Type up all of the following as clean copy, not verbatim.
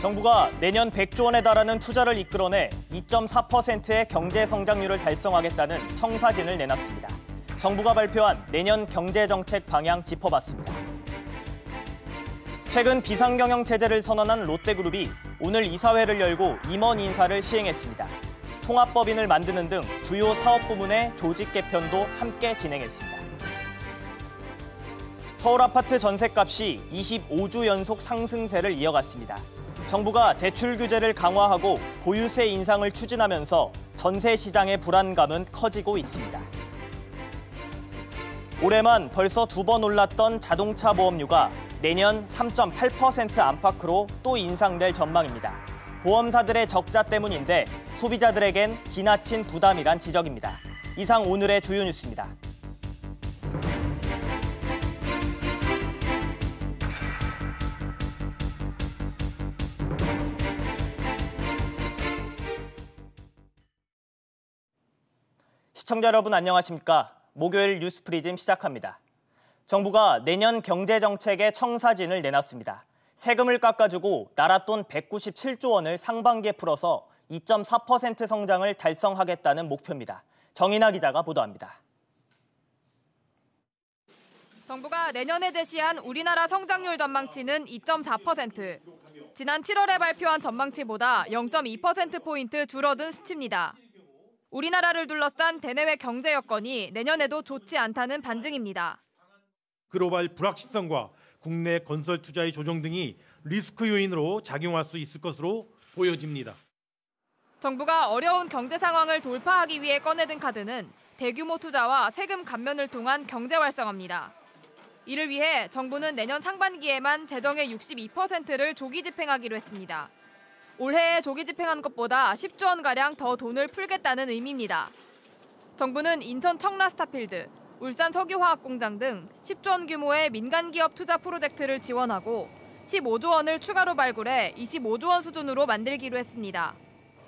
정부가 내년 100조 원에 달하는 투자를 이끌어내 2.4%의 경제 성장률을 달성하겠다는 청사진을 내놨습니다. 정부가 발표한 내년 경제정책 방향 짚어봤습니다. 최근 비상경영 체제를 선언한 롯데그룹이 오늘 이사회를 열고 임원 인사를 시행했습니다. 통합법인을 만드는 등 주요 사업 부문의 조직 개편도 함께 진행했습니다. 서울 아파트 전셋값이 25주 연속 상승세를 이어갔습니다. 정부가 대출 규제를 강화하고 보유세 인상을 추진하면서 전세 시장의 불안감은 커지고 있습니다. 올해만 벌써 2번 올랐던 자동차 보험료가 내년 3.8% 안팎으로 또 인상될 전망입니다. 보험사들의 적자 때문인데 소비자들에겐 지나친 부담이란 지적입니다. 이상 오늘의 주요 뉴스입니다. 시청자 여러분 안녕하십니까? 목요일 뉴스 프리즘 시작합니다. 정부가 내년 경제정책의 청사진을 내놨습니다. 세금을 깎아주고 나라 돈 197조 원을 상반기에 풀어서 2.4% 성장을 달성하겠다는 목표입니다. 정인아 기자가 보도합니다. 정부가 내년에 제시한 우리나라 성장률 전망치는 2.4%. 지난 7월에 발표한 전망치보다 0.2%포인트 줄어든 수치입니다. 우리나라를 둘러싼 대내외 경제 여건이 내년에도 좋지 않다는 반증입니다. 글로벌 불확실성과 국내 건설 투자의 조정 등이 리스크 요인으로 작용할 수 있을 것으로 보여집니다. 정부가 어려운 경제 상황을 돌파하기 위해 꺼내든 카드는 대규모 투자와 세금 감면을 통한 경제 활성화입니다. 이를 위해 정부는 내년 상반기에만 재정의 62%를 조기 집행하기로 했습니다. 올해에 조기 집행한 것보다 10조 원가량 더 돈을 풀겠다는 의미입니다. 정부는 인천 청라스타필드, 울산 석유화학공장 등 10조 원 규모의 민간기업 투자 프로젝트를 지원하고 15조 원을 추가로 발굴해 25조 원 수준으로 만들기로 했습니다.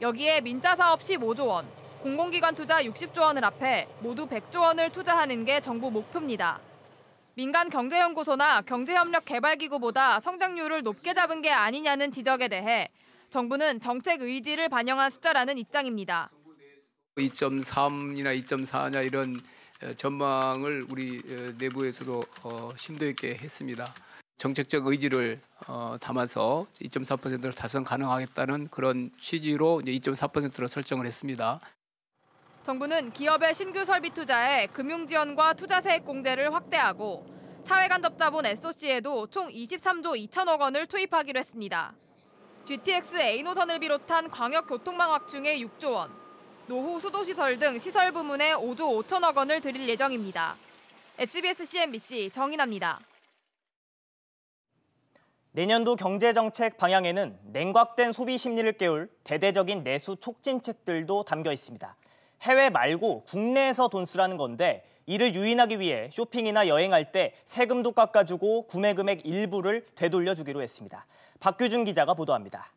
여기에 민자사업 15조 원, 공공기관 투자 60조 원을 합해 모두 100조 원을 투자하는 게 정부 목표입니다. 민간경제연구소나 경제협력개발기구보다 성장률을 높게 잡은 게 아니냐는 지적에 대해 정부는 정책 의지를 반영한 숫자라는 입장입니다. 2.3이나 2.4냐 이런 전망을 우리 내부에서도 심도 있게 했습니다. 정책적 의지를 담아서 2.4%를 달성 가능하겠다는 그런 취지로 2.4%로 설정을 했습니다. 정부는 기업의 신규 설비 투자에 금융지원과 투자세액 공제를 확대하고 사회간접자본 SOC에도 총 23조 2천억 원을 투입하기로 했습니다. GTX A노선을 비롯한 광역교통망 확충에 6조 원, 노후 수도시설 등 시설 부문에 5조 5천억 원을 들일 예정입니다. SBS CNBC 정인아입니다. 내년도 경제정책 방향에는 냉각된 소비 심리를 깨울 대대적인 내수 촉진책들도 담겨 있습니다. 해외 말고 국내에서 돈 쓰라는 건데 이를 유인하기 위해 쇼핑이나 여행할 때 세금도 깎아주고 구매 금액 일부를 되돌려주기로 했습니다. 박규준 기자가 보도합니다.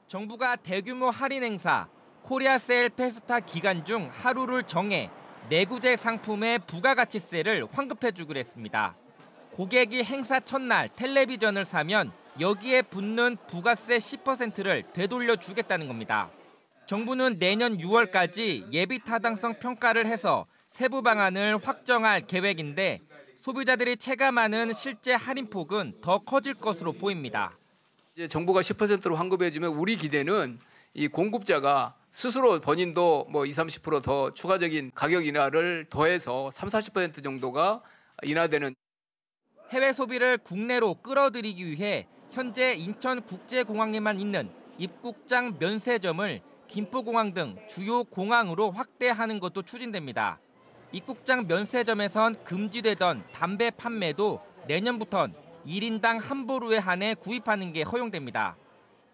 정부가 대규모 할인 행사, 코리아 세일 페스타 기간 중 하루를 정해 내구재 상품의 부가가치세를 환급해주기로 했습니다. 고객이 행사 첫날 텔레비전을 사면 여기에 붙는 부가세 10%를 되돌려주겠다는 겁니다. 정부는 내년 6월까지 예비 타당성 평가를 해서 세부 방안을 확정할 계획인데 소비자들이 체감하는 실제 할인폭은 더 커질 것으로 보입니다. 이제 정부가 10%로 환급해주면 우리 기대는 이 공급자가 스스로 본인도 20, 30% 더 추가적인 가격 인하를 더해서 30, 40% 정도가 인하되는. 해외 소비를 국내로 끌어들이기 위해 현재 인천국제공항에만 있는 입국장 면세점을 김포공항 등 주요 공항으로 확대하는 것도 추진됩니다. 입국장 면세점에선 금지되던 담배 판매도 내년부턴 1인당 한 보루에 한해 구입하는 게 허용됩니다.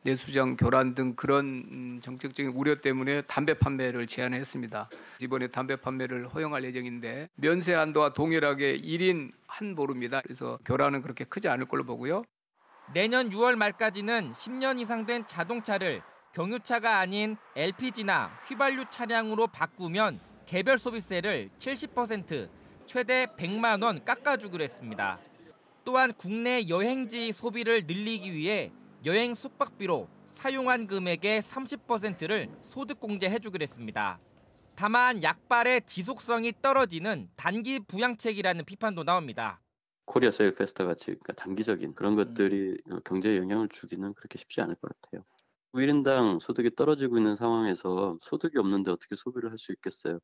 내수장 교란 등 그런 정책적인 우려 때문에 담배 판매를 제한했습니다. 이번에 담배 판매를 허용할 예정인데 면세 한도와 동일하게 1인 한 보루입니다. 그래서 교란은 그렇게 크지 않을 걸로 보고요. 내년 6월 말까지는 10년 이상 된 자동차를 경유차가 아닌 LPG나 휘발유 차량으로 바꾸면 개별 소비세를 70%, 최대 100만 원 깎아주기로 했습니다. 또한 국내 여행지 소비를 늘리기 위해 여행 숙박비로 사용한 금액의 30%를 소득공제해주기로 했습니다. 다만 약발의 지속성이 떨어지는 단기 부양책이라는 비판도 나옵니다. 코리아 세일 페스타 같이 단기적인 그런 것들이 경제에 영향을 주기는 그렇게 쉽지 않을 것 같아요. 1인당 소득이 떨어지고 있는 상황에서 소득이 없는데 어떻게 소비를 할 수 있겠어요?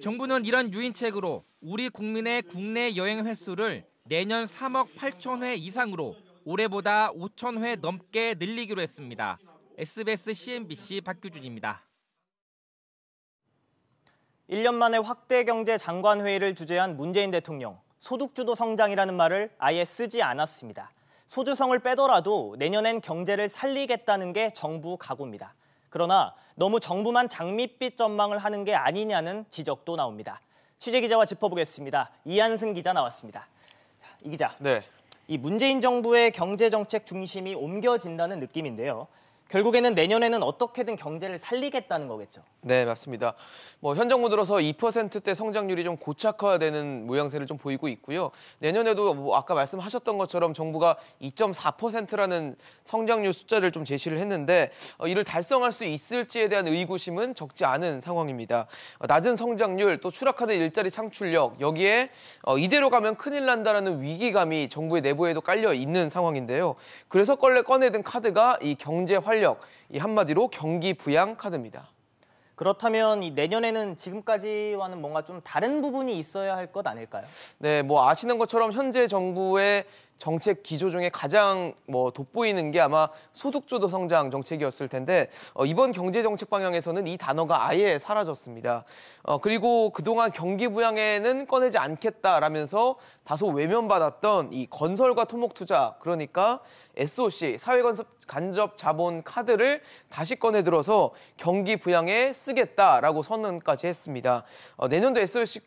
정부는 이런 유인책으로 우리 국민의 국내 여행 횟수를 내년 3억 8천 회 이상으로 올해보다 5천 회 넘게 늘리기로 했습니다. SBS CNBC 박규준입니다. 1년 만에 확대 경제 장관 회의를 주재한 문재인 대통령. 소득주도 성장이라는 말을 아예 쓰지 않았습니다. 소주성을 빼더라도 내년엔 경제를 살리겠다는 게 정부 각오입니다. 그러나 너무 정부만 장밋빛 전망을 하는 게 아니냐는 지적도 나옵니다. 취재기자와 짚어보겠습니다. 이한승 기자 나왔습니다. 이 기자, 네. 이 문재인 정부의 경제정책 중심이 옮겨진다는 느낌인데요. 결국에는 내년에는 어떻게든 경제를 살리겠다는 거겠죠. 네, 맞습니다. 현 정부 들어서 2%대 성장률이 좀 고착화되는 모양새를 좀 보이고 있고요. 내년에도 아까 말씀하셨던 것처럼 정부가 2.4%라는 성장률 숫자를 좀 제시를 했는데 이를 달성할 수 있을지에 대한 의구심은 적지 않은 상황입니다. 낮은 성장률, 또 추락하는 일자리 창출력, 여기에 이대로 가면 큰일 난다라는 위기감이 정부의 내부에도 깔려 있는 상황인데요. 그래서 꺼내든 카드가 이 경제 활력, 이 한마디로 경기 부양 카드입니다. 그렇다면 이 내년에는 지금까지와는 뭔가 좀 다른 부분이 있어야 할 것 아닐까요? 네, 아시는 것처럼 현재 정부의 정책 기조 중에 가장 돋보이는 게 아마 소득주도 성장 정책이었을 텐데 이번 경제정책 방향에서는 이 단어가 아예 사라졌습니다. 그리고 그동안 경기 부양에는 꺼내지 않겠다라면서 다소 외면받았던 이 건설과 토목 투자, 그러니까 SOC, 사회간접 자본 카드를 다시 꺼내 들어서 경기 부양에 쓰겠다라고 선언까지 했습니다. 내년도 SOC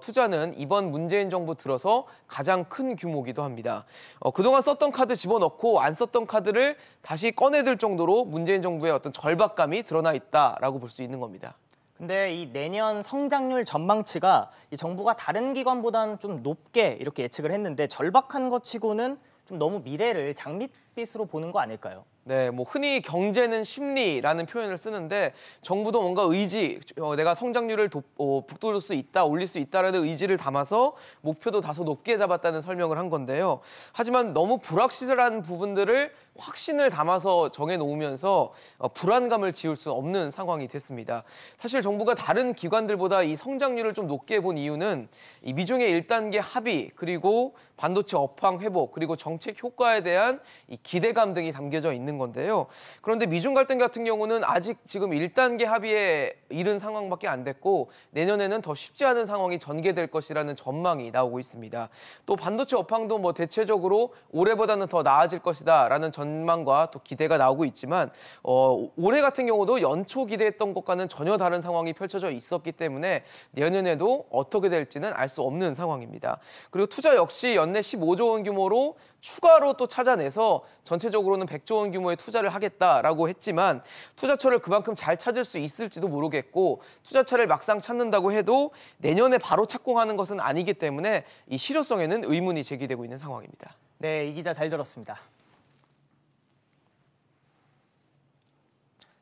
투자는 이번 문재인 정부 들어서 가장 큰 규모이기도 합니다. 그동안 썼던 카드 집어넣고 안 썼던 카드를 다시 꺼내들 정도로 문재인 정부의 어떤 절박감이 드러나 있다라고 볼 수 있는 겁니다. 근데 이 내년 성장률 전망치가 이 정부가 다른 기관보다는 좀 높게 이렇게 예측을 했는데 절박한 것 치고는 좀 너무 미래를 장밋빛으로 보는 거 아닐까요? 네, 흔히 경제는 심리라는 표현을 쓰는데 정부도 뭔가 의지, 내가 성장률을 북돋을 수 있다, 올릴 수 있다라는 의지를 담아서 목표도 다소 높게 잡았다는 설명을 한 건데요. 하지만 너무 불확실한 부분들을 확신을 담아서 정해놓으면서 불안감을 지울 수 없는 상황이 됐습니다. 사실 정부가 다른 기관들보다 이 성장률을 좀 높게 본 이유는 이 미중의 1단계 합의, 그리고 반도체 업황 회복, 그리고 정책 효과에 대한 이 기대감 등이 담겨져 있는 건데요. 그런데 미중 갈등 같은 경우는 아직 지금 1단계 합의에 이른 상황밖에 안 됐고 내년에는 더 쉽지 않은 상황이 전개될 것이라는 전망이 나오고 있습니다. 또 반도체 업황도 대체적으로 올해보다는 더 나아질 것이다라는 전망과 또 기대가 나오고 있지만 올해 같은 경우도 연초 기대했던 것과는 전혀 다른 상황이 펼쳐져 있었기 때문에 내년에도 어떻게 될지는 알 수 없는 상황입니다. 그리고 투자 역시 연내 15조 원 규모로 추가로 또 찾아내서 전체적으로는 100조 원 규모의 투자를 하겠다라고 했지만 투자처를 그만큼 잘 찾을 수 있을지도 모르겠고 투자처를 막상 찾는다고 해도 내년에 바로 착공하는 것은 아니기 때문에 이 실효성에는 의문이 제기되고 있는 상황입니다. 네, 이 기자 잘 들었습니다.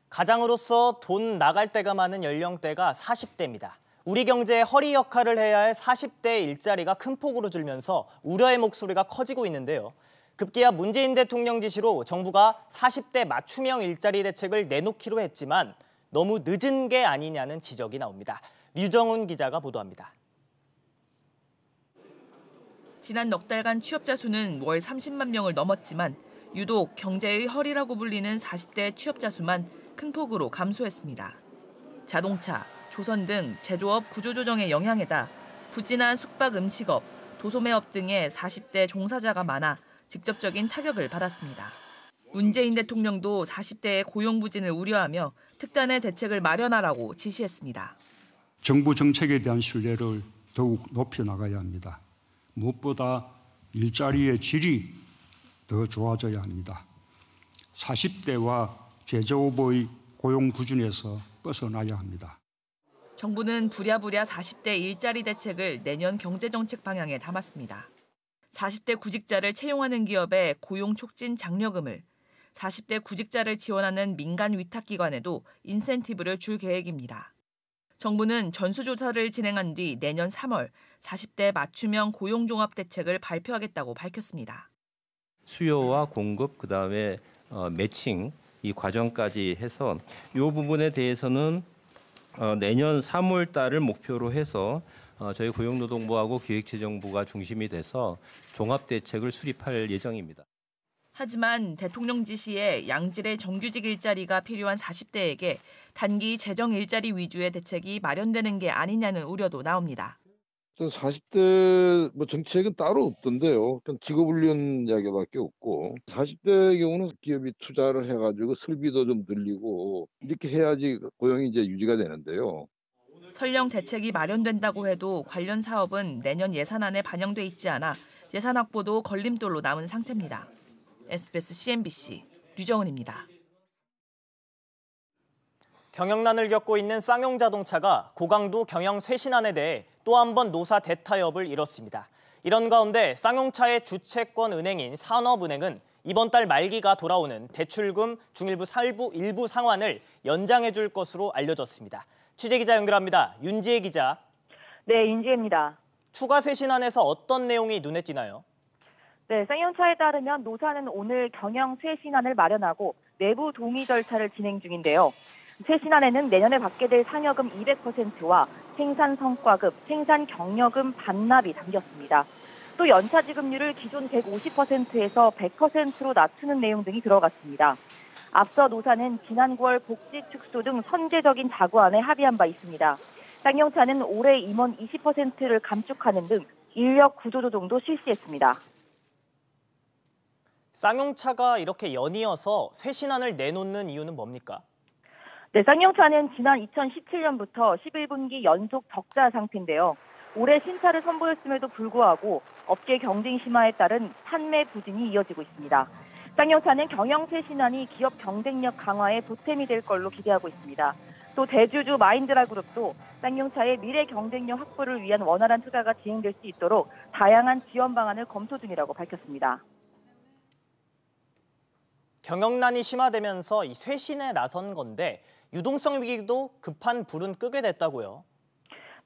가장으로서 돈 나갈 때가 많은 연령대가 40대입니다. 우리 경제의 허리 역할을 해야 할 40대 일자리가 큰 폭으로 줄면서 우려의 목소리가 커지고 있는데요. 급기야 문재인 대통령 지시로 정부가 40대 맞춤형 일자리 대책을 내놓기로 했지만 너무 늦은 게 아니냐는 지적이 나옵니다. 류정훈 기자가 보도합니다. 지난 넉 달간 취업자 수는 월 30만 명을 넘었지만 유독 경제의 허리라고 불리는 40대 취업자 수만 큰 폭으로 감소했습니다. 자동차, 조선 등 제조업 구조조정의 영향에다 부진한 숙박 음식업, 도소매업 등의 40대 종사자가 많아 직접적인 타격을 받았습니다. 문재인 대통령도 40대의 고용 부진을 우려하며 특단의 대책을 마련하라고 지시했습니다. 정부 정책에 대한 신뢰를 더욱 높여나가야 합니다. 무엇보다 일자리의 질이 더 좋아져야 합니다. 40대와 제조업의 고용 부진에서 벗어나야 합니다. 정부는 부랴부랴 40대 일자리 대책을 내년 경제정책 방향에 담았습니다. 40대 구직자를 채용하는 기업에 고용 촉진 장려금을, 40대 구직자를 지원하는 민간 위탁기관에도 인센티브를 줄 계획입니다. 정부는 전수조사를 진행한 뒤 내년 3월 40대 맞춤형 고용종합대책을 발표하겠다고 밝혔습니다. 수요와 공급, 그다음에 매칭 이 과정까지 해서 이 부분에 대해서는 내년 3월 달을 목표로 해서 저희 고용노동부하고 기획재정부가 중심이 돼서 종합대책을 수립할 예정입니다. 하지만 대통령 지시에 양질의 정규직 일자리가 필요한 40대에게 단기 재정 일자리 위주의 대책이 마련되는 게 아니냐는 우려도 나옵니다. 40대 정책은 따로 없던데요. 직업훈련 이야기밖에 없고 40대의 경우는 기업이 투자를 해가지고 설비도 좀 늘리고 이렇게 해야지 고용이 이제 유지가 되는데요. 설령 대책이 마련된다고 해도 관련 사업은 내년 예산안에 반영돼 있지 않아 예산 확보도 걸림돌로 남은 상태입니다. SBS CNBC 류정은입니다. 경영난을 겪고 있는 쌍용자동차가 고강도 경영 쇄신안에 대해 또 한 번 노사 대타협을 이뤘습니다. 이런 가운데 쌍용차의 주채권 은행인 산업은행은 이번 달 말기가 돌아오는 대출금 중일부 일부 상환을 연장해 줄 것으로 알려졌습니다. 취재기자 연결합니다. 윤지혜 기자. 네, 윤지혜입니다. 추가 쇄신안에서 어떤 내용이 눈에 띄나요? 네, 쌍용차에 따르면 노사는 오늘 경영 쇄신안을 마련하고 내부 동의 절차를 진행 중인데요. 쇄신안에는 내년에 받게 될 상여금 200%와 생산 성과급, 생산 경여금 반납이 담겼습니다. 또 연차 지급률을 기존 150%에서 100%로 낮추는 내용 등이 들어갔습니다. 앞서 노사는 지난 9월 복지 축소 등 선제적인 자구안에 합의한 바 있습니다. 쌍용차는 올해 임원 20%를 감축하는 등 인력 구조 조정도 실시했습니다. 쌍용차가 이렇게 연이어서 쇄신안을 내놓는 이유는 뭡니까? 네, 쌍용차는 지난 2017년부터 11분기 연속 적자 상태인데요. 올해 신차를 선보였음에도 불구하고 업계 경쟁 심화에 따른 판매 부진이 이어지고 있습니다. 쌍용차는 경영 쇄신안이 기업 경쟁력 강화에 보탬이 될 걸로 기대하고 있습니다. 또 대주주 마인드라 그룹도 쌍용차의 미래 경쟁력 확보를 위한 원활한 투자가 진행될 수 있도록 다양한 지원 방안을 검토 중이라고 밝혔습니다. 경영난이 심화되면서 이 쇄신에 나선 건데 유동성 위기도 급한 불은 끄게 됐다고요?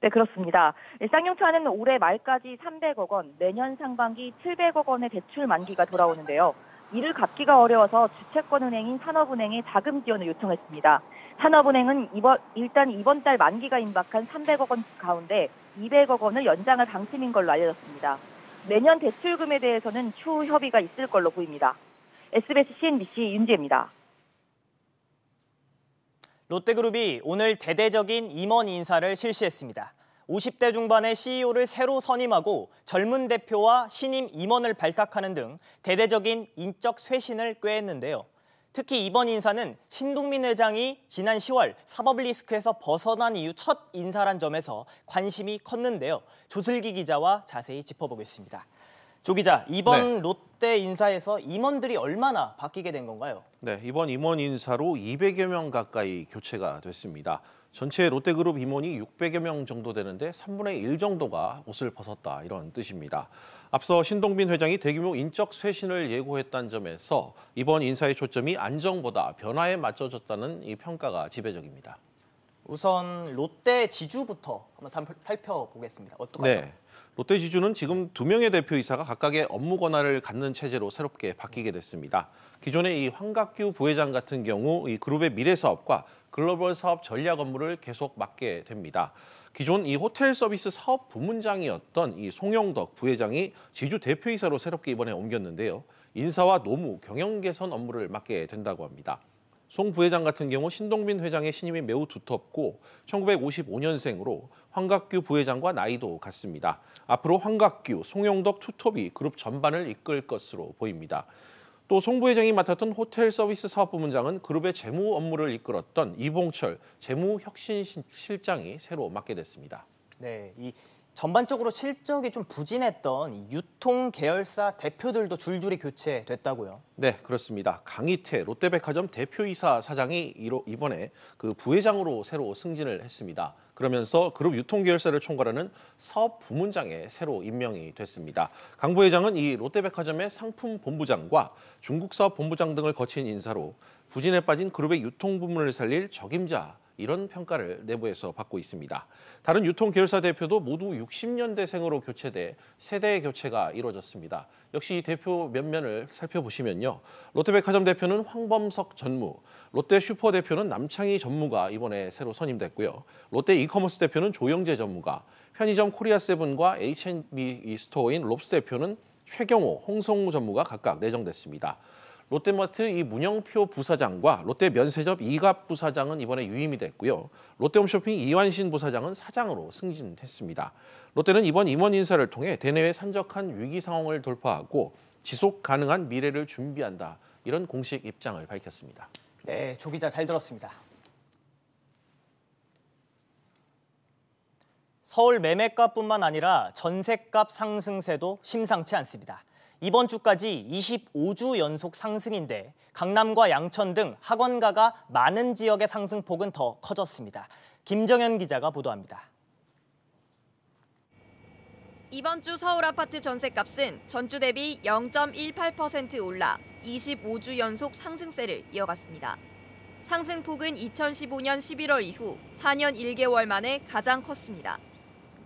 네, 그렇습니다. 쌍용차는 올해 말까지 300억 원, 내년 상반기 700억 원의 대출 만기가 돌아오는데요. 이를 갚기가 어려워서 주채권은행인 산업은행에 자금 지원을 요청했습니다. 산업은행은 일단 이번 달 만기가 임박한 300억 원 가운데 200억 원을 연장할 방침인 걸로 알려졌습니다. 내년 대출금에 대해서는 추후 협의가 있을 걸로 보입니다. SBS CNBC 윤지혜입니다. 롯데그룹이 오늘 대대적인 임원 인사를 실시했습니다. 50대 중반의 CEO를 새로 선임하고 젊은 대표와 신임 임원을 발탁하는 등 대대적인 인적 쇄신을 꾀했는데요. 특히 이번 인사는 신동민 회장이 지난 10월 사법 리스크에서 벗어난 이후 첫 인사란 점에서 관심이 컸는데요. 조슬기 기자와 자세히 짚어보겠습니다. 조 기자, 이번 롯데 인사에서 임원들이 얼마나 바뀌게 된 건가요? 네, 이번 임원 인사로 200여 명 가까이 교체가 됐습니다. 전체 롯데그룹 임원이 600여 명 정도 되는데 3분의 1 정도가 옷을 벗었다, 이런 뜻입니다. 앞서 신동빈 회장이 대규모 인적 쇄신을 예고했다는 점에서 이번 인사의 초점이 안정보다 변화에 맞춰졌다는 이 평가가 지배적입니다. 우선 롯데 지주부터 한번 살펴보겠습니다. 어떨까요? 네. 롯데 지주는 지금 2명의 대표이사가 각각의 업무 권한을 갖는 체제로 새롭게 바뀌게 됐습니다. 기존의 이 황각규 부회장 같은 경우 이 그룹의 미래 사업과 글로벌 사업 전략 업무를 계속 맡게 됩니다. 기존 이 호텔 서비스 사업 부문장이었던 이 송영덕 부회장이 지주 대표이사로 새롭게 이번에 옮겼는데요. 인사와 노무, 경영 개선 업무를 맡게 된다고 합니다. 송 부회장 같은 경우 신동빈 회장의 신임이 매우 두텁고 1955년생으로 황각규 부회장과 나이도 같습니다. 앞으로 황각규, 송영덕 투톱이 그룹 전반을 이끌 것으로 보입니다. 또 송 부회장이 맡았던 호텔 서비스 사업부문장은 그룹의 재무 업무를 이끌었던 이봉철 재무혁신실장이 새로 맡게 됐습니다. 네, 이 전반적으로 실적이 좀 부진했던 이 유통 계열사 대표들도 줄줄이 교체됐다고요? 네, 그렇습니다. 강희태 롯데백화점 대표이사 사장이 이번에 그 부회장으로 새로 승진을 했습니다. 그러면서 그룹 유통계열사를 총괄하는 사업부문장에 새로 임명이 됐습니다. 강 부회장은 이 롯데백화점의 상품본부장과 중국사업본부장 등을 거친 인사로 부진에 빠진 그룹의 유통부문을 살릴 적임자, 이런 평가를 내부에서 받고 있습니다. 다른 유통계열사 대표도 모두 60년대생으로 교체돼 세대 교체가 이루어졌습니다. 역시 이 대표 면면을 살펴보시면요. 롯데백화점 대표는 황범석 전무, 롯데 슈퍼 대표는 남창희 전무가 이번에 새로 선임됐고요. 롯데 이커머스 대표는 조영재 전무가, 편의점 코리아세븐과 H&B 스토어인 롭스 대표는 최경호, 홍성우 전무가 각각 내정됐습니다. 롯데마트 이 문영표 부사장과 롯데 면세점 이갑 부사장은 이번에 유임이 됐고요. 롯데홈쇼핑 이완신 부사장은 사장으로 승진했습니다. 롯데는 이번 임원 인사를 통해 대내외 산적한 위기 상황을 돌파하고 지속 가능한 미래를 준비한다. 이런 공식 입장을 밝혔습니다. 네, 조 기자 잘 들었습니다. 서울 매매가뿐만 아니라 전셋값 상승세도 심상치 않습니다. 이번 주까지 25주 연속 상승인데 강남과 양천 등 학원가가 많은 지역의 상승폭은 더 커졌습니다. 김정현 기자가 보도합니다. 이번 주 서울 아파트 전셋값은 전주 대비 0.18% 올라 25주 연속 상승세를 이어갔습니다. 상승폭은 2015년 11월 이후 4년 1개월 만에 가장 컸습니다.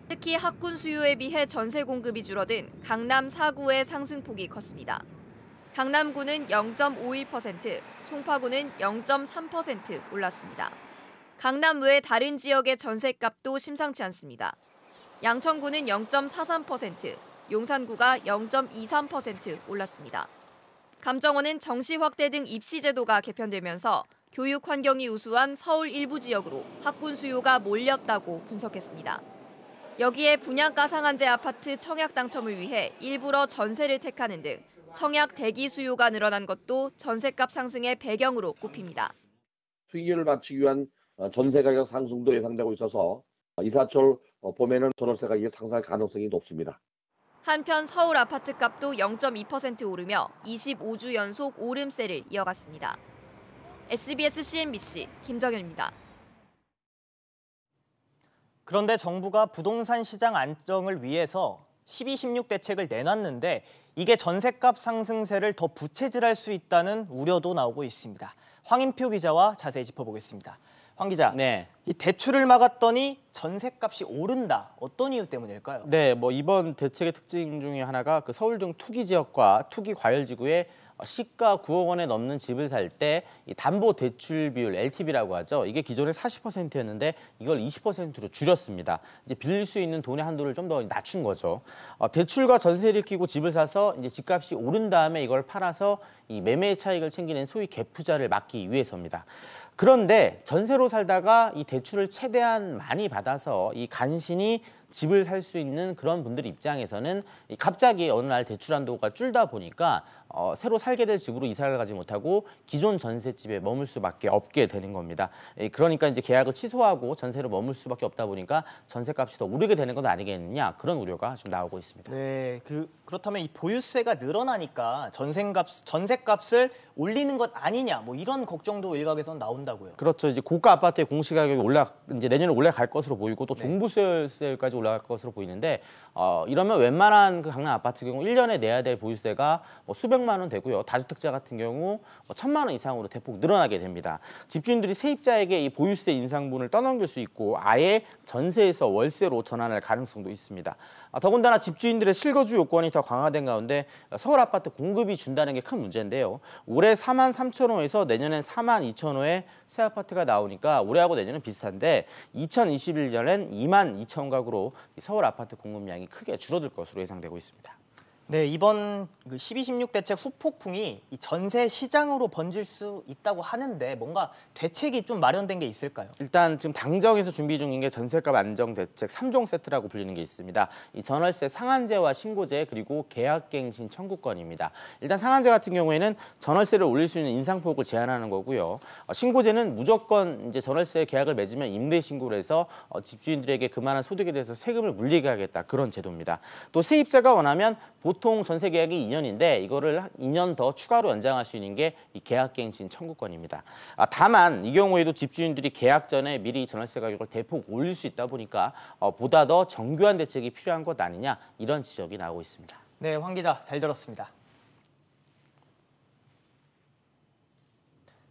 특히 학군 수요에 비해 전세 공급이 줄어든 강남 4구의 상승폭이 컸습니다. 강남구는 0.51%, 송파구는 0.3% 올랐습니다. 강남 외 다른 지역의 전셋값도 심상치 않습니다. 양천구는 0.43%, 용산구가 0.23% 올랐습니다. 감정원은 정시 확대 등 입시 제도가 개편되면서 교육 환경이 우수한 서울 일부 지역으로 학군 수요가 몰렸다고 분석했습니다. 여기에 분양가 상한제 아파트 청약 당첨을 위해 일부러 전세를 택하는 등 청약 대기 수요가 늘어난 것도 전셋값 상승의 배경으로 꼽힙니다. 수익률을 맞추기 위한 전세 가격 상승도 예상되고 있어서 이사철 봄에는 전월세 가격이 상승할 가능성이 높습니다. 한편 서울 아파트값도 0.2% 오르며 25주 연속 오름세를 이어갔습니다. SBS CNBC 김정현입니다. 그런데 정부가 부동산 시장 안정을 위해서 12.16 대책을 내놨는데 이게 전셋값 상승세를 더 부채질할 수 있다는 우려도 나오고 있습니다. 황인표 기자와 자세히 짚어보겠습니다. 황 기자, 네. 이 대출을 막았더니 전셋값이 오른다. 어떤 이유 때문일까요? 네, 이번 대책의 특징 중에 하나가 그 서울 등 투기 지역과 투기 과열 지구에 시가 9억 원에 넘는 집을 살 때 이 담보 대출 비율 LTV라고 하죠. 이게 기존에 40%였는데 이걸 20%로 줄였습니다. 이제 빌릴 수 있는 돈의 한도를 좀 더 낮춘 거죠. 대출과 전세를 끼고 집을 사서 이제 집값이 오른 다음에 이걸 팔아서 이 매매 차익을 챙기는 소위 갭투자를 막기 위해서입니다. 그런데 전세로 살다가 이 대출을 최대한 많이 받아서 이 간신히 집을 살 수 있는 그런 분들 입장에서는 갑자기 어느 날 대출 한도가 줄다 보니까 새로 살게 될 집으로 이사를 가지 못하고 기존 전셋집에 머물 수밖에 없게 되는 겁니다. 그러니까 이제 계약을 취소하고 전세로 머물 수밖에 없다 보니까 전셋값이 더 오르게 되는 건 아니겠느냐, 그런 우려가 좀 나오고 있습니다. 네, 그렇다면 이 보유세가 늘어나니까 전셋값을 올리는 것 아니냐, 이런 걱정도 일각에선 나온다고요. 그렇죠. 이제 고가 아파트의 공시가격이 이제 내년에 올라갈 것으로 보이고 또 종부세까지 올라갈 것으로 보이는데 이러면 웬만한 그 강남 아파트 경우 1년에 내야 될 보유세가 수백만 원 되고요. 다주택자 같은 경우 1,000만 원 이상으로 대폭 늘어나게 됩니다. 집주인들이 세입자에게 이 보유세 인상분을 떠넘길 수 있고 아예 전세에서 월세로 전환할 가능성도 있습니다. 더군다나 집주인들의 실거주 요건이 더 강화된 가운데 서울 아파트 공급이 준다는 게 큰 문제인데요. 올해 43,000호에서 내년엔 42,000호의 새 아파트가 나오니까 올해하고 내년은 비슷한데 2021년엔 22,000가구로 서울 아파트 공급량이 크게 줄어들 것으로 예상되고 있습니다. 네, 이번 12.16 대책 후폭풍이 이 전세 시장으로 번질 수 있다고 하는데 뭔가 대책이 좀 마련된 게 있을까요? 일단 지금 당정에서 준비 중인 게 전세값 안정 대책 3종 세트라고 불리는 게 있습니다. 이 전월세 상한제와 신고제 그리고 계약갱신 청구권입니다. 일단 상한제 같은 경우에는 전월세를 올릴 수 있는 인상폭을 제한하는 거고요. 신고제는 무조건 이제 전월세 계약을 맺으면 임대 신고를 해서 집주인들에게 그만한 소득에 대해서 세금을 물리게 하겠다 그런 제도입니다. 또 세입자가 원하면 보통 전세 계약이 2년인데 이거를 2년 더 추가로 연장할 수 있는 게 이 계약갱신 청구권입니다. 다만 이 경우에도 집주인들이 계약 전에 미리 전월세 가격을 대폭 올릴 수 있다 보니까 보다 더 정교한 대책이 필요한 것 아니냐 이런 지적이 나오고 있습니다. 네, 황 기자 잘 들었습니다.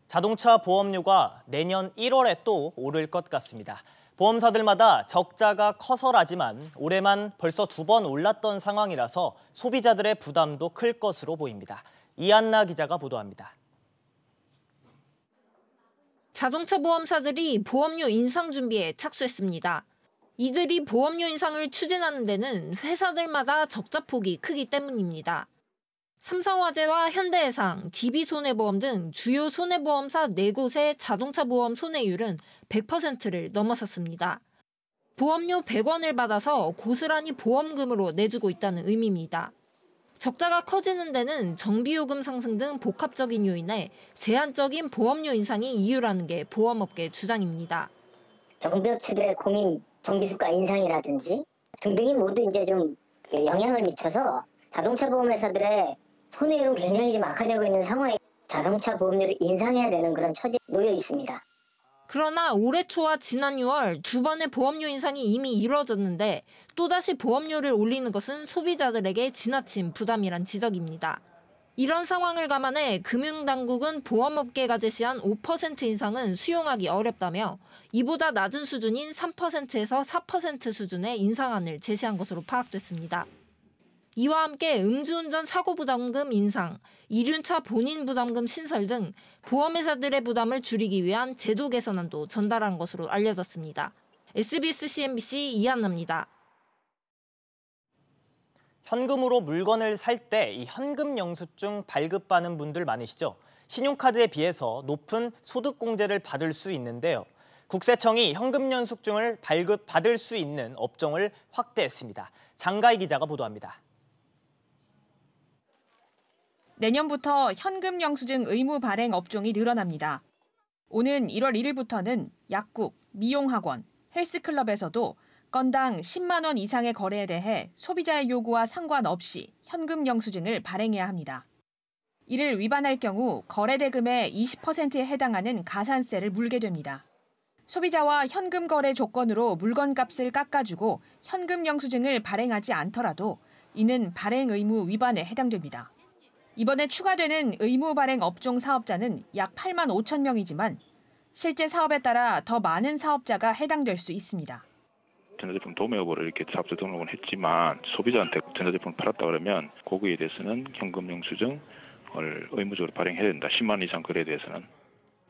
자동차 보험료가 내년 1월에 또 오를 것 같습니다. 보험사들마다 적자가 커서라지만 올해만 벌써 2번 올랐던 상황이라서 소비자들의 부담도 클 것으로 보입니다. 이한나 기자가 보도합니다. 자동차 보험사들이 보험료 인상 준비에 착수했습니다. 이들이 보험료 인상을 추진하는 데는 회사들마다 적자폭이 크기 때문입니다. 삼성화재와 현대해상, DB손해보험 등 주요 손해보험사 4곳의 자동차 보험 손해율은 100%를 넘어섰습니다. 보험료 100원을 받아서 고스란히 보험금으로 내주고 있다는 의미입니다. 적자가 커지는 데는 정비요금 상승 등 복합적인 요인에 제한적인 보험료 인상이 이유라는 게 보험업계 주장입니다. 정비업체들의 고민, 정비수가 인상이라든지 등등이 모두 이제 좀 영향을 미쳐서 자동차 보험회사들의 손해율은 굉장히 좀 악화되고 있는 상황에 자동차 보험료를 인상해야 되는 그런 처지에 놓여 있습니다. 그러나 올해 초와 지난 6월 2번의 보험료 인상이 이미 이루어졌는데 또다시 보험료를 올리는 것은 소비자들에게 지나친 부담이란 지적입니다. 이런 상황을 감안해 금융당국은 보험업계가 제시한 5% 인상은 수용하기 어렵다며 이보다 낮은 수준인 3%에서 4% 수준의 인상안을 제시한 것으로 파악됐습니다. 이와 함께 음주운전 사고부담금 인상, 이륜차 본인부담금 신설 등 보험회사들의 부담을 줄이기 위한 제도 개선안도 전달한 것으로 알려졌습니다. SBS CNBC 이한나입니다. 현금으로 물건을 살 때 이 현금 영수증 발급받는 분들 많으시죠? 신용카드에 비해서 높은 소득공제를 받을 수 있는데요. 국세청이 현금 영수증을 발급받을 수 있는 업종을 확대했습니다. 장가희 기자가 보도합니다. 내년부터 현금 영수증 의무 발행 업종이 늘어납니다. 오는 1월 1일부터는 약국, 미용학원, 헬스클럽에서도 건당 10만 원 이상의 거래에 대해 소비자의 요구와 상관없이 현금 영수증을 발행해야 합니다. 이를 위반할 경우 거래 대금의 20%에 해당하는 가산세를 물게 됩니다. 소비자와 현금 거래 조건으로 물건값을 깎아주고 현금 영수증을 발행하지 않더라도 이는 발행 의무 위반에 해당됩니다. 이번에 추가되는 의무 발행 업종 사업자는 약 8만 5천 명이지만 실제 사업에 따라 더 많은 사업자가 해당될 수 있습니다. 전자제품 도매 여부를 이렇게 사업자 등록은 했지만 소비자한테 전자제품을 팔았다 그러면 고거에 대해서는 현금 영수증을 의무적으로 발행해야 된다. 10만 원 이상 거래에 대해서는.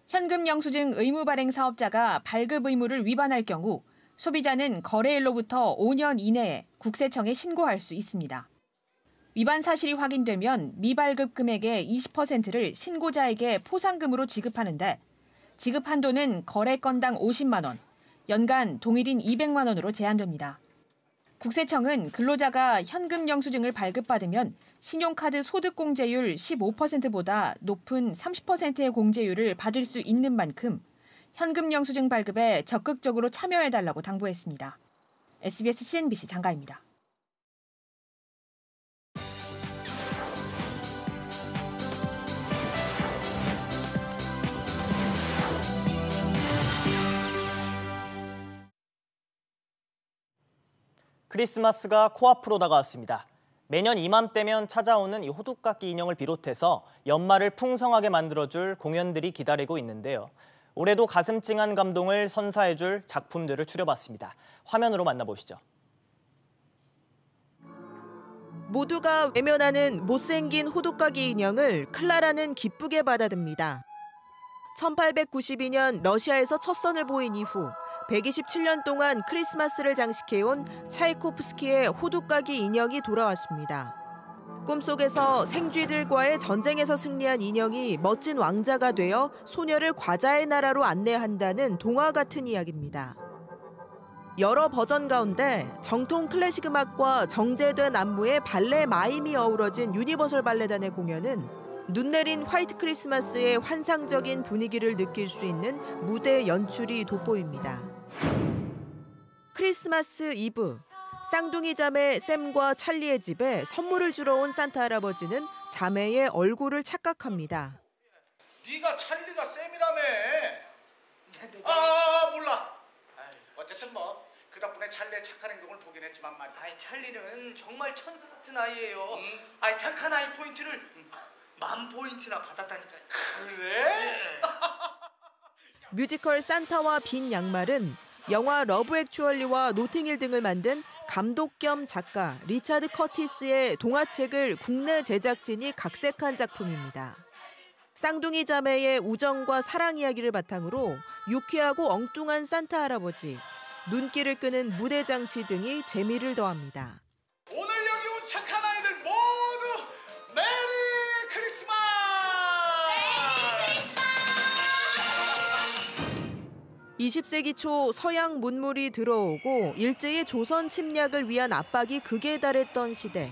현금 영수증 의무 발행 사업자가 발급 의무를 위반할 경우 소비자는 거래일로부터 5년 이내에 국세청에 신고할 수 있습니다. 위반 사실이 확인되면 미발급 금액의 20%를 신고자에게 포상금으로 지급하는데 지급 한도는 거래 건당 50만 원, 연간 동일인 200만 원으로 제한됩니다. 국세청은 근로자가 현금 영수증을 발급받으면 신용카드 소득공제율 15%보다 높은 30%의 공제율을 받을 수 있는 만큼 현금 영수증 발급에 적극적으로 참여해달라고 당부했습니다. SBS CNBC 장가입니다. 크리스마스가 코앞으로 다가왔습니다. 매년 이맘때면 찾아오는 이 호두깎이 인형을 비롯해서 연말을 풍성하게 만들어줄 공연들이 기다리고 있는데요. 올해도 가슴 찡한 감동을 선사해줄 작품들을 추려봤습니다. 화면으로 만나보시죠. 모두가 외면하는 못생긴 호두깎이 인형을 클라라는 기쁘게 받아듭니다. 1892년 러시아에서 첫 선을 보인 이후 127년 동안 크리스마스를 장식해온 차이코프스키의 호두깎이 인형이 돌아왔습니다. 꿈속에서 생쥐들과의 전쟁에서 승리한 인형이 멋진 왕자가 되어 소녀를 과자의 나라로 안내한다는 동화 같은 이야기입니다. 여러 버전 가운데 정통 클래식 음악과 정제된 안무의 발레 마임이 어우러진 유니버설 발레단의 공연은 눈 내린 화이트 크리스마스의 환상적인 분위기를 느낄 수 있는 무대 연출이 돋보입니다. 크리스마스 이브, 쌍둥이 자매 샘과 찰리의 집에 선물을 주러 온 산타 할아버지는 자매의 얼굴을 착각합니다. 네가 찰리가 샘이라며. 몰라. 어쨌든 뭐 그 덕분에 찰리의 착한 행동을 보긴 했지만 말이야. 찰리는 정말 천사 같은 아이예요. 착한 아이 포인트를 10,000포인트나 받았다니까요. 그래? 뮤지컬 산타와 빈 양말은 영화 러브 액츄얼리와 노팅힐 등을 만든 감독 겸 작가 리차드 커티스의 동화책을 국내 제작진이 각색한 작품입니다. 쌍둥이 자매의 우정과 사랑 이야기를 바탕으로 유쾌하고 엉뚱한 산타 할아버지, 눈길을 끄는 무대 장치 등이 재미를 더합니다. 오늘 여기 온 착한 아이들 모두 메리 크리스마스! 메리 크리스마스! 20세기 초 서양 문물이 들어오고 일제의 조선 침략을 위한 압박이 극에 달했던 시대.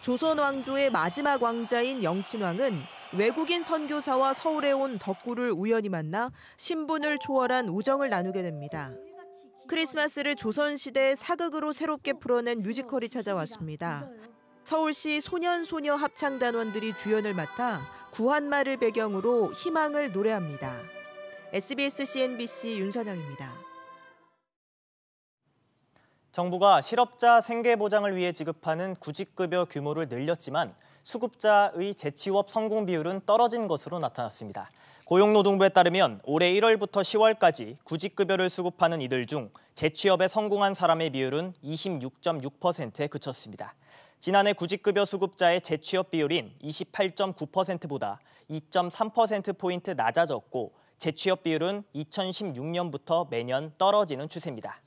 조선 왕조의 마지막 왕자인 영친왕은 외국인 선교사와 서울에 온 덕구를 우연히 만나 신분을 초월한 우정을 나누게 됩니다. 크리스마스를 조선시대의 사극으로 새롭게 풀어낸 뮤지컬이 찾아왔습니다. 서울시 소년소녀 합창단원들이 주연을 맡아 구한말을 배경으로 희망을 노래합니다. SBS CNBC 윤선영입니다. 정부가 실업자 생계 보장을 위해 지급하는 구직급여 규모를 늘렸지만 수급자의 재취업 성공 비율은 떨어진 것으로 나타났습니다. 고용노동부에 따르면 올해 1월부터 10월까지 구직급여를 수급하는 이들 중 재취업에 성공한 사람의 비율은 26.6%에 그쳤습니다. 지난해 구직급여 수급자의 재취업 비율인 28.9%보다 2.3%포인트 낮아졌고 재취업 비율은 2016년부터 매년 떨어지는 추세입니다.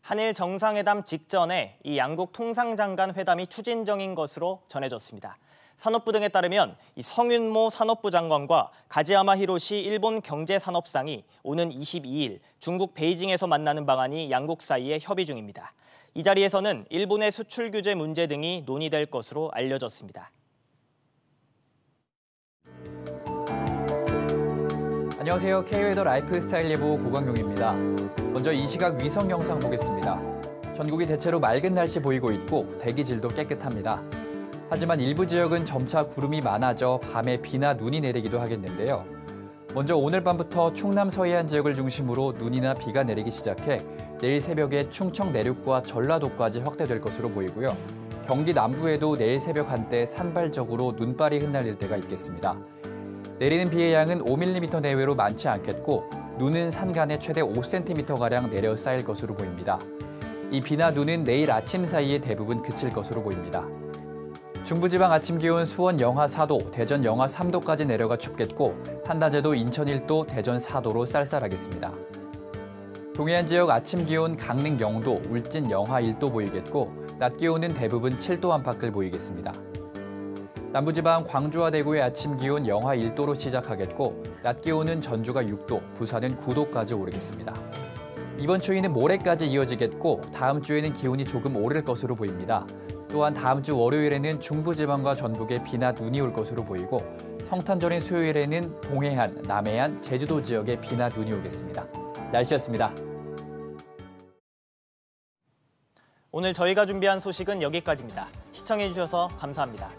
한일 정상회담 직전에 이 양국 통상장관 회담이 추진 중인 것으로 전해졌습니다. 산업부 등에 따르면 이 성윤모 산업부 장관과 가지야마 히로시 일본 경제산업상이 오는 22일 중국 베이징에서 만나는 방안이 양국 사이에 협의 중입니다. 이 자리에서는 일본의 수출 규제 문제 등이 논의될 것으로 알려졌습니다. 안녕하세요. K웨더 라이프스타일 예보 고광용입니다. 먼저 이 시각 위성 영상 보겠습니다. 전국이 대체로 맑은 날씨 보이고 있고 대기질도 깨끗합니다. 하지만 일부 지역은 점차 구름이 많아져 밤에 비나 눈이 내리기도 하겠는데요. 먼저 오늘 밤부터 충남 서해안 지역을 중심으로 눈이나 비가 내리기 시작해 내일 새벽에 충청 내륙과 전라도까지 확대될 것으로 보이고요. 경기 남부에도 내일 새벽 한때 산발적으로 눈발이 흩날릴 때가 있겠습니다. 내리는 비의 양은 5mm 내외로 많지 않겠고 눈은 산간에 최대 5cm가량 내려 쌓일 것으로 보입니다. 이 비나 눈은 내일 아침 사이에 대부분 그칠 것으로 보입니다. 중부지방 아침 기온 수원 영하 4도, 대전 영하 3도까지 내려가 춥겠고 한낮에도 인천 1도, 대전 4도로 쌀쌀하겠습니다. 동해안 지역 아침 기온 강릉 0도, 울진 영하 1도 보이겠고 낮 기온은 대부분 7도 안팎을 보이겠습니다. 남부지방 광주와 대구의 아침 기온 영하 1도로 시작하겠고 낮 기온은 전주가 6도, 부산은 9도까지 오르겠습니다. 이번 추위는 모레까지 이어지겠고 다음 주에는 기온이 조금 오를 것으로 보입니다. 또한 다음 주 월요일에는 중부지방과 전북에 비나 눈이 올 것으로 보이고 성탄절인 수요일에는 동해안, 남해안, 제주도 지역에 비나 눈이 오겠습니다. 날씨였습니다. 오늘 저희가 준비한 소식은 여기까지입니다. 시청해주셔서 감사합니다.